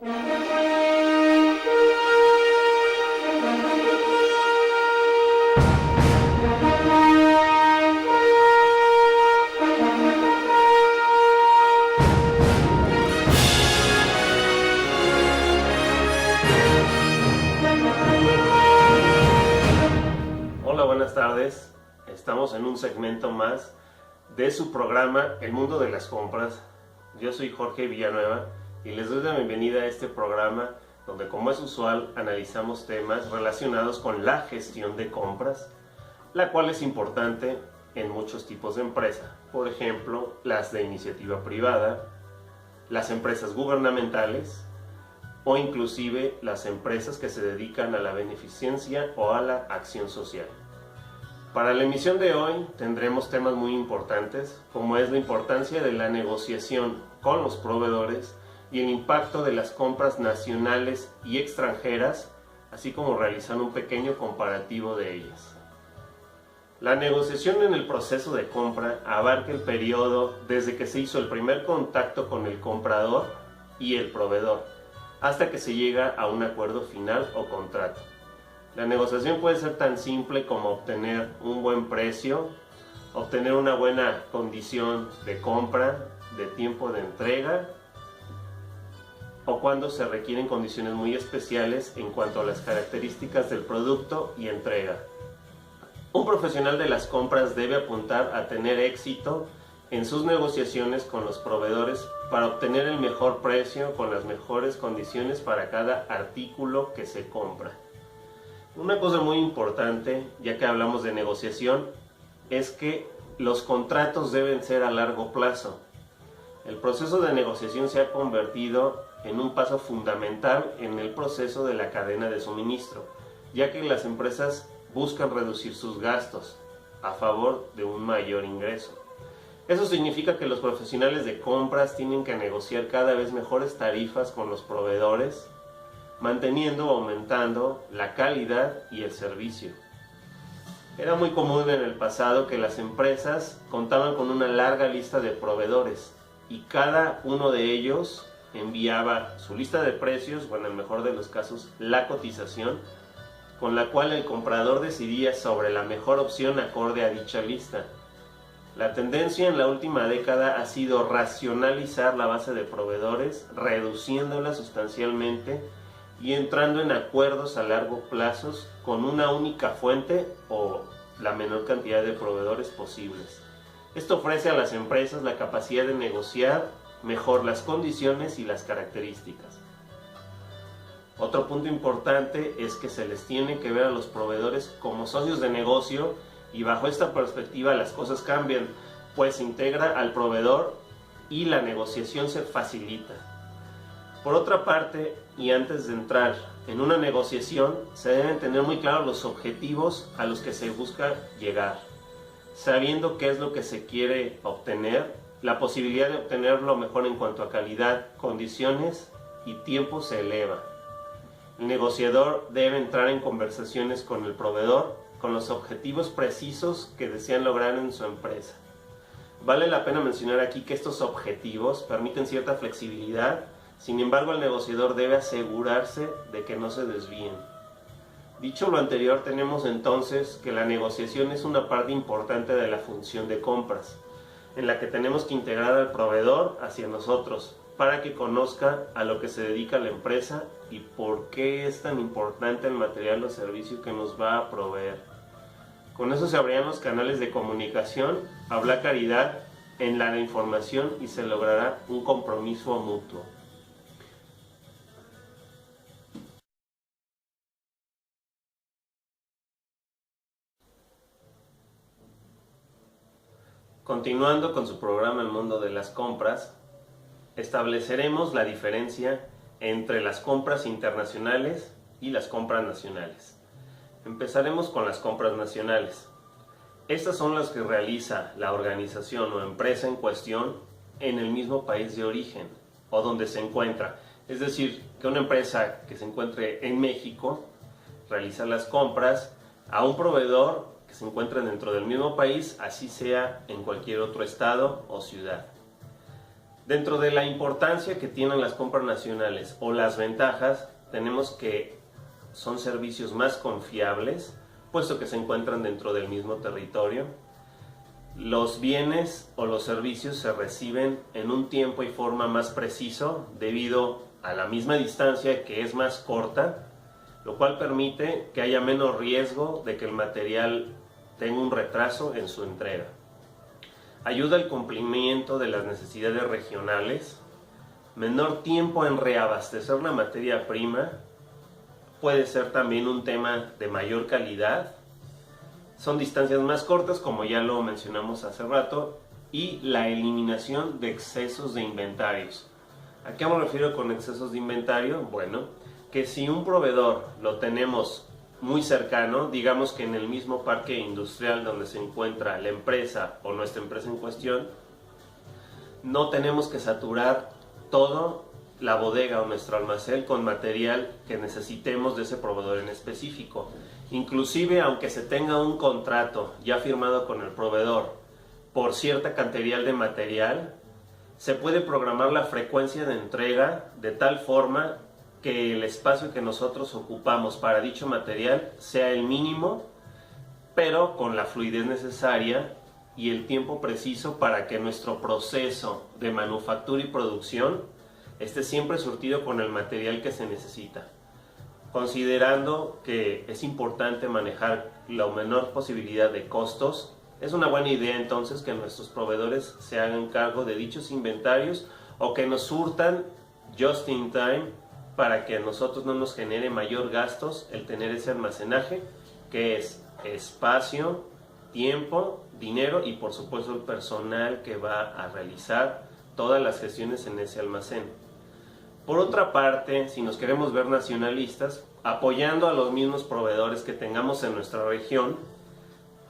Hola, buenas tardes. Estamos en un segmento más de su programa El Mundo de las Compras. Yo soy Jorge Villanueva y les doy la bienvenida a este programa donde, como es usual, analizamos temas relacionados con la gestión de compras, la cual es importante en muchos tipos de empresa. Por ejemplo, las de iniciativa privada, las empresas gubernamentales o inclusive las empresas que se dedican a la beneficencia o a la acción social. Para la emisión de hoy tendremos temas muy importantes, como es la importancia de la negociación con los proveedores y el impacto de las compras nacionales y extranjeras, así como realizar un pequeño comparativo de ellas. La negociación en el proceso de compra abarca el periodo desde que se hizo el primer contacto con el comprador y el proveedor, hasta que se llega a un acuerdo final o contrato. La negociación puede ser tan simple como obtener un buen precio, obtener una buena condición de compra, de tiempo de entrega, o cuando se requieren condiciones muy especiales en cuanto a las características del producto y entrega. Un profesional de las compras debe apuntar a tener éxito en sus negociaciones con los proveedores para obtener el mejor precio con las mejores condiciones para cada artículo que se compra. Una cosa muy importante, ya que hablamos de negociación, es que los contratos deben ser a largo plazo. El proceso de negociación se ha convertido en un paso fundamental en el proceso de la cadena de suministro, ya que las empresas buscan reducir sus gastos a favor de un mayor ingreso. Eso significa que los profesionales de compras tienen que negociar cada vez mejores tarifas con los proveedores, manteniendo o aumentando la calidad y el servicio. Era muy común en el pasado que las empresas contaban con una larga lista de proveedores y cada uno de ellos enviaba su lista de precios, o en el mejor de los casos, la cotización, con la cual el comprador decidía sobre la mejor opción acorde a dicha lista. La tendencia en la última década ha sido racionalizar la base de proveedores, reduciéndola sustancialmente y entrando en acuerdos a largo plazo con una única fuente o la menor cantidad de proveedores posibles. Esto ofrece a las empresas la capacidad de negociar mejor las condiciones y las características. Otro punto importante es que se les tiene que ver a los proveedores como socios de negocio, y bajo esta perspectiva las cosas cambian, pues se integra al proveedor y la negociación se facilita. Por otra parte, y antes de entrar en una negociación, se deben tener muy claros los objetivos a los que se busca llegar. Sabiendo qué es lo que se quiere obtener, la posibilidad de obtenerlo mejor en cuanto a calidad, condiciones y tiempo se eleva. El negociador debe entrar en conversaciones con el proveedor con los objetivos precisos que desean lograr en su empresa. Vale la pena mencionar aquí que estos objetivos permiten cierta flexibilidad. Sin embargo, el negociador debe asegurarse de que no se desvíen. Dicho lo anterior, tenemos entonces que la negociación es una parte importante de la función de compras, en la que tenemos que integrar al proveedor hacia nosotros, para que conozca a lo que se dedica la empresa y por qué es tan importante el material o servicio que nos va a proveer. Con eso se abrirán los canales de comunicación, habrá claridad en la información y se logrará un compromiso mutuo. Continuando con su programa El Mundo de las Compras, estableceremos la diferencia entre las compras internacionales y las compras nacionales. Empezaremos con las compras nacionales. Estas son las que realiza la organización o empresa en cuestión en el mismo país de origen o donde se encuentra. Es decir, que una empresa que se encuentre en México realiza las compras a un proveedor que se encuentre dentro del mismo país, así sea en cualquier otro estado o ciudad. Dentro de la importancia que tienen las compras nacionales o las ventajas, tenemos que son servicios más confiables, puesto que se encuentran dentro del mismo territorio. Los bienes o los servicios se reciben en un tiempo y forma más preciso debido a la misma distancia, que es más corta, lo cual permite que haya menos riesgo de que el material tenga un retraso en su entrega. Ayuda al cumplimiento de las necesidades regionales, menor tiempo en reabastecer la materia prima, puede ser también un tema de mayor calidad, son distancias más cortas, como ya lo mencionamos hace rato, y la eliminación de excesos de inventarios. ¿A qué me refiero con excesos de inventario? Bueno, que si un proveedor lo tenemos muy cercano, digamos que en el mismo parque industrial donde se encuentra la empresa o nuestra empresa en cuestión, no tenemos que saturar todo la bodega o nuestro almacén con material que necesitemos de ese proveedor en específico. Inclusive aunque se tenga un contrato ya firmado con el proveedor por cierta cantidad de material, se puede programar la frecuencia de entrega de tal forma que el espacio que nosotros ocupamos para dicho material sea el mínimo, pero con la fluidez necesaria y el tiempo preciso para que nuestro proceso de manufactura y producción esté siempre surtido con el material que se necesita. Considerando que es importante manejar la menor posibilidad de costos, es una buena idea entonces que nuestros proveedores se hagan cargo de dichos inventarios o que nos surtan just in time, para que a nosotros no nos genere mayor gastos el tener ese almacenaje, que es espacio, tiempo, dinero y por supuesto el personal que va a realizar todas las gestiones en ese almacén. Por otra parte, si nos queremos ver nacionalistas, apoyando a los mismos proveedores que tengamos en nuestra región,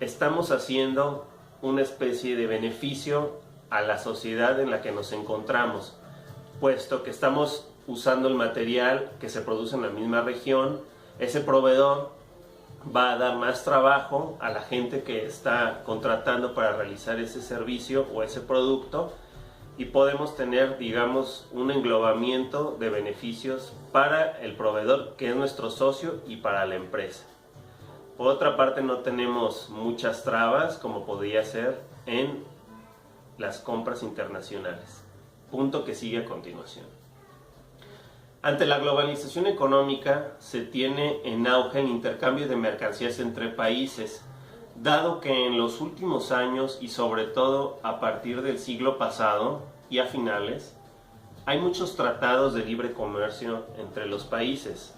estamos haciendo una especie de beneficio a la sociedad en la que nos encontramos, puesto que estamos usando el material que se produce en la misma región. Ese proveedor va a dar más trabajo a la gente que está contratando para realizar ese servicio o ese producto, y podemos tener, digamos, un englobamiento de beneficios para el proveedor, que es nuestro socio, y para la empresa. Por otra parte, no tenemos muchas trabas como podría ser en las compras internacionales. Punto que sigue a continuación. Ante la globalización económica, se tiene en auge el intercambio de mercancías entre países, dado que en los últimos años y sobre todo a partir del siglo pasado y a finales, hay muchos tratados de libre comercio entre los países.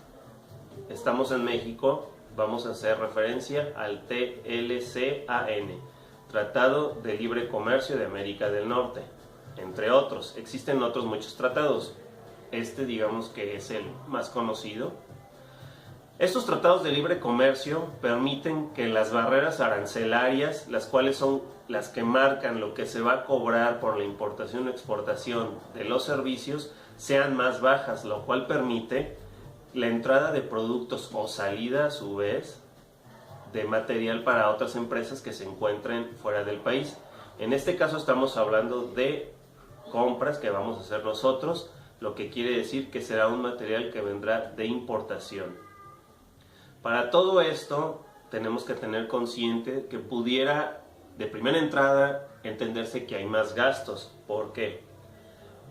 Estamos en México, vamos a hacer referencia al TLCAN, Tratado de Libre Comercio de América del Norte, entre otros. Existen otros muchos tratados. Este, digamos que es el más conocido. Estos tratados de libre comercio permiten que las barreras arancelarias, las cuales son las que marcan lo que se va a cobrar por la importación o exportación de los servicios, sean más bajas, lo cual permite la entrada de productos o salida a su vez de material para otras empresas que se encuentren fuera del país. En este caso estamos hablando de compras que vamos a hacer nosotros, lo que quiere decir que será un material que vendrá de importación. Para todo esto tenemos que tener consciente que pudiera de primera entrada entenderse que hay más gastos. ¿Por qué?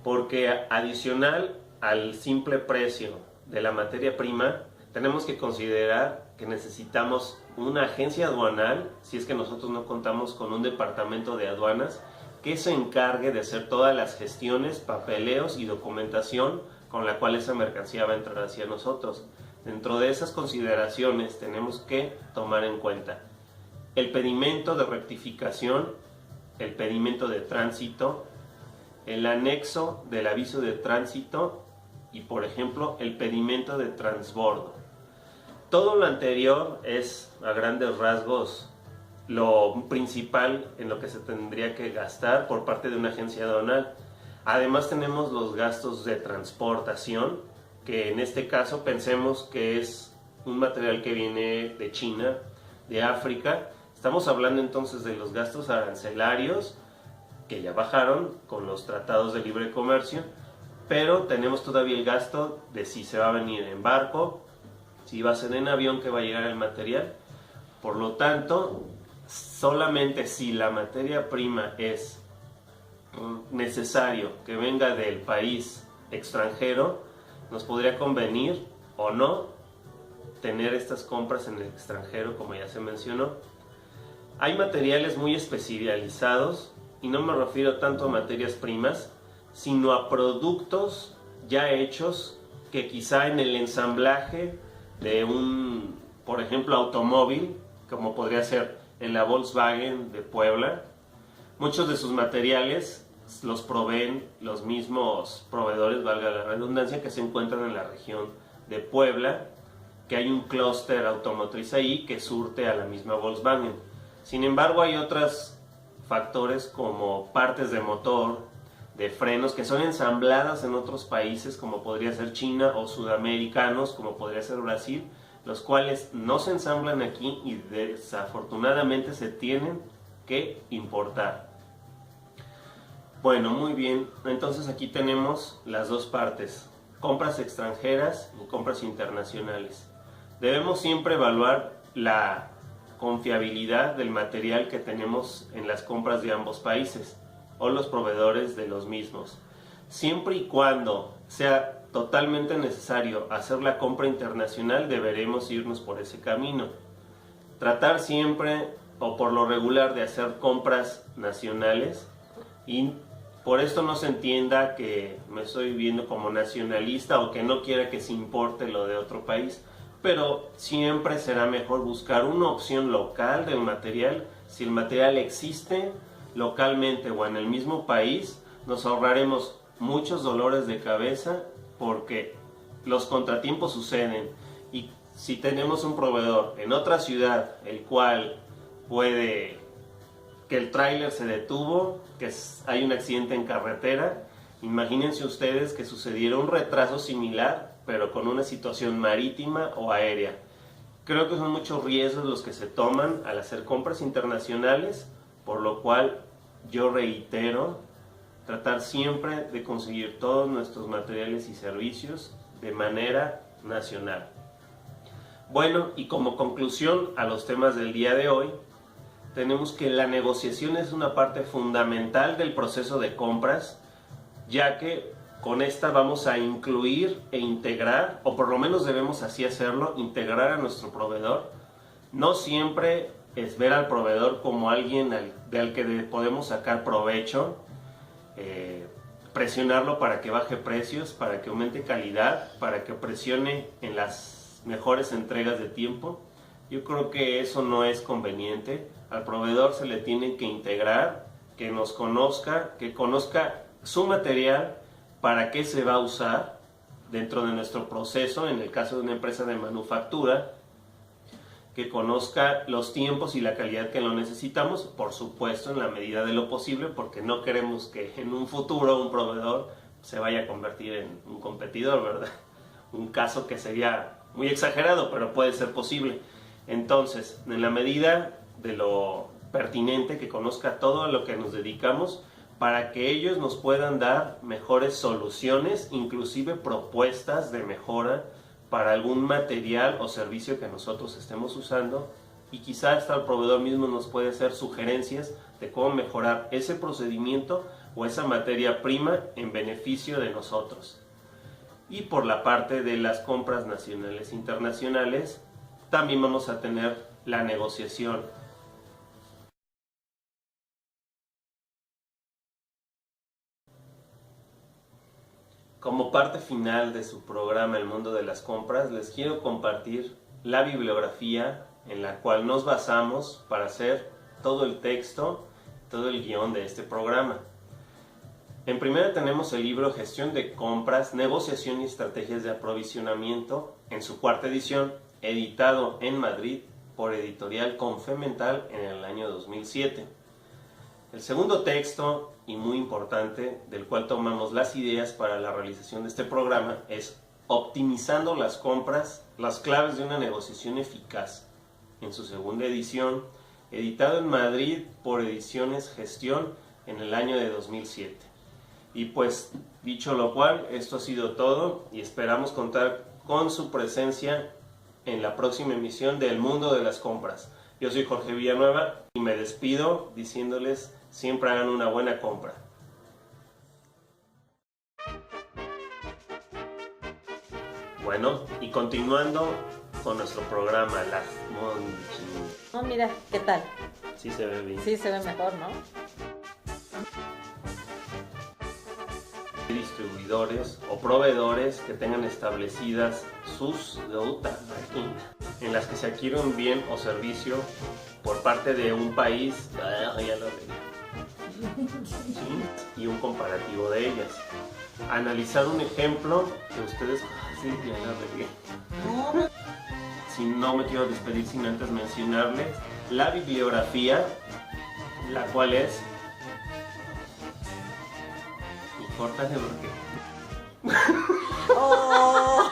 Porque adicional al simple precio de la materia prima, tenemos que considerar que necesitamos una agencia aduanal, si es que nosotros no contamos con un departamento de aduanas que se encargue de hacer todas las gestiones, papeleos y documentación con la cual esa mercancía va a entrar hacia nosotros. Dentro de esas consideraciones tenemos que tomar en cuenta el pedimento de rectificación, el pedimento de tránsito, el anexo del aviso de tránsito y, por ejemplo, el pedimento de transbordo. Todo lo anterior es, a grandes rasgos, lo principal en lo que se tendría que gastar por parte de una agencia aduanal. Además tenemos los gastos de transportación, que en este caso pensemos que es un material que viene de China, de África. Estamos hablando entonces de los gastos arancelarios que ya bajaron con los tratados de libre comercio, pero tenemos todavía el gasto de si se va a venir en barco, si va a ser en avión que va a llegar el material. Por lo tanto, solamente si la materia prima es necesario que venga del país extranjero, nos podría convenir o no tener estas compras en el extranjero, como ya se mencionó. Hay materiales muy especializados, y no me refiero tanto a materias primas, sino a productos ya hechos que quizá en el ensamblaje de un, por ejemplo, automóvil, como podría ser en la Volkswagen de Puebla, muchos de sus materiales los proveen los mismos proveedores, valga la redundancia, que se encuentran en la región de Puebla, que hay un clúster automotriz ahí que surte a la misma Volkswagen. Sin embargo, hay otros factores como partes de motor, de frenos, que son ensambladas en otros países, como podría ser China, o sudamericanos, como podría ser Brasil, los cuales no se ensamblan aquí y desafortunadamente se tienen que importar. Bueno, muy bien, entonces aquí tenemos las dos partes, compras extranjeras y compras internacionales. Debemos siempre evaluar la confiabilidad del material que tenemos en las compras de ambos países o los proveedores de los mismos. Siempre y cuando sea totalmente necesario hacer la compra internacional, deberemos irnos por ese camino. Tratar siempre o por lo regular de hacer compras nacionales, y por esto no se entienda que me estoy viendo como nacionalista o que no quiera que se importe lo de otro país, pero siempre será mejor buscar una opción local del material. Si el material existe localmente o en el mismo país, nos ahorraremos muchos dolores de cabeza, porque los contratiempos suceden, y si tenemos un proveedor en otra ciudad, el cual puede que el tráiler se detuvo, que hay un accidente en carretera, imagínense ustedes que sucediera un retraso similar, pero con una situación marítima o aérea. Creo que son muchos riesgos los que se toman al hacer compras internacionales, por lo cual yo reitero tratar siempre de conseguir todos nuestros materiales y servicios de manera nacional. Bueno, y como conclusión a los temas del día de hoy, tenemos que la negociación es una parte fundamental del proceso de compras, ya que con esta vamos a incluir e integrar, o por lo menos debemos así hacerlo, integrar a nuestro proveedor. No siempre es ver al proveedor como alguien al que podemos sacar provecho, presionarlo para que baje precios, para que aumente calidad, para que presione en las mejores entregas de tiempo. Yo creo que eso no es conveniente. Al proveedor se le tiene que integrar, que nos conozca, que conozca su material, para qué se va a usar dentro de nuestro proceso, en el caso de una empresa de manufactura, que conozca los tiempos y la calidad que lo necesitamos, por supuesto en la medida de lo posible, porque no queremos que en un futuro un proveedor se vaya a convertir en un competidor, ¿verdad? Un caso que sería muy exagerado, pero puede ser posible. Entonces, en la medida de lo pertinente, que conozca todo a lo que nos dedicamos, para que ellos nos puedan dar mejores soluciones, inclusive propuestas de mejora para algún material o servicio que nosotros estemos usando, y quizá hasta el proveedor mismo nos puede hacer sugerencias de cómo mejorar ese procedimiento o esa materia prima en beneficio de nosotros. Y por la parte de las compras nacionales e internacionales, también vamos a tener la negociación. Como parte final de su programa El Mundo de las Compras, les quiero compartir la bibliografía en la cual nos basamos para hacer todo el texto, todo el guión de este programa. En primera tenemos el libro Gestión de Compras, Negociación y Estrategias de Aprovisionamiento, en su cuarta edición, editado en Madrid por Editorial Confemental en el año 2007. El segundo texto, y muy importante, del cual tomamos las ideas para la realización de este programa, es Optimizando las compras, las claves de una negociación eficaz, en su segunda edición, editado en Madrid por Ediciones Gestión, en el año de 2007. Y pues, dicho lo cual, esto ha sido todo y esperamos contar con su presencia en la próxima emisión de El Mundo de las Compras. Yo soy Jorge Villanueva y me despido diciéndoles siempre hagan una buena compra. Bueno, y continuando con nuestro programa Las Monchis. Oh, mira, ¿qué tal? Sí se ve bien. Sí, se ve mejor, ¿no? Distribuidores o proveedores que tengan establecidas sus en las que se adquiere un bien o servicio por parte de un país, ya lo leí. ¿Sí? Y un comparativo de ellas. Analizar un ejemplo que ustedes... Sí, ya lo leí. Si no me quiero despedir sin antes mencionarles la bibliografía, la cual es... Y córtale porque... Oh.